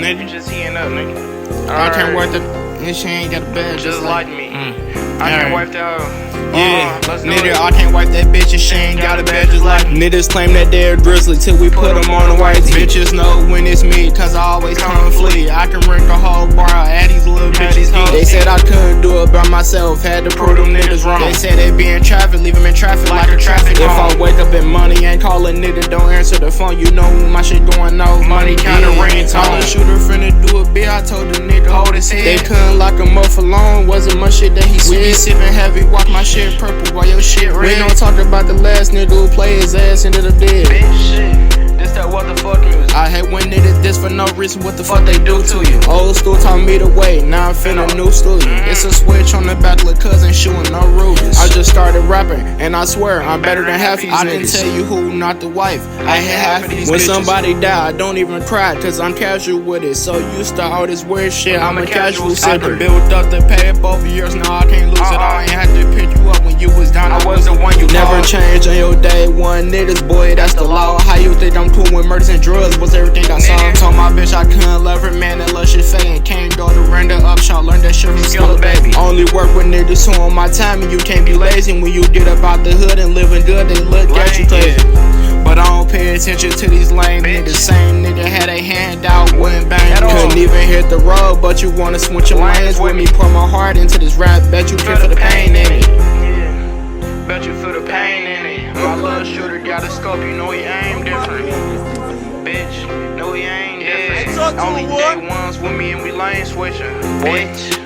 nigga. You just heating up, nigga. I can't work the. And she ain't got a bad. Just like me. I can't wipe that hoe. Yeah, nigga, it. I can't wipe that bitch if she ain't got a bad just like me. Niggas claim that they're drizzly till we put them on the white tee. Bitches know when it's me, cause I always come flee. I can rink a whole bar at these little bitches. They said I couldn't do it by myself, had to prove them niggas wrong. They said they be in traffic, leave them in traffic like a traffic cone. If I wake up in money, ain't calling nigga, don't answer the phone. You know when my shit going no money counter ringtone. All the shooter finna do a bit, I told the nigga hold his head. They couldn't lock him up for long, wasn't much shit that he said. We be sipping heavy, watch my shit purple while your shit red. We don't talk about the last nigga who play his ass into the dead. Bitch, shit. This that what the fuck music. I hate when niggas diss for no reason, what the fuck they do to you. Old school taught me the way, now I'm feeling new studio. It's a switch on the back, little cousin shooting no rubies. I just started rapping, and I swear I'm better than half these niggas. I can tell you who not the wife, I hate half of these bitches. When somebody die, I don't even cry, cause I'm casual with it. So used to all this weird shit, I'm a casual sipper. I built up the pay up over years, now I can't lose it all. I ain't had to pick you up when you was down, I was the one you never change on your day one. Niggas, boy, that's the law. How you think I'm cool with murders and drugs? Was everything I saw. Told my bitch I couldn't love her, man, that love shit fake. And came door to render up, shot, learned that shit from Skilla Baby. Only work with niggas who on my time, and you can't be lazy. When you get up out the hood and living good, they look at you crazy. But I don't pay attention to these lame niggas. Same nigga had a hand out, wouldn't bang. Couldn't even hit the road, but you wanna switch your lanes with me. Pour my heart into this rap, bet you feel for the pain in it. Yeah, bet you feel the pain in it. My little shooter got a scope, you know he aim different. Bitch, no he ain't different. Only day ones with me and we lane switching. Bitch.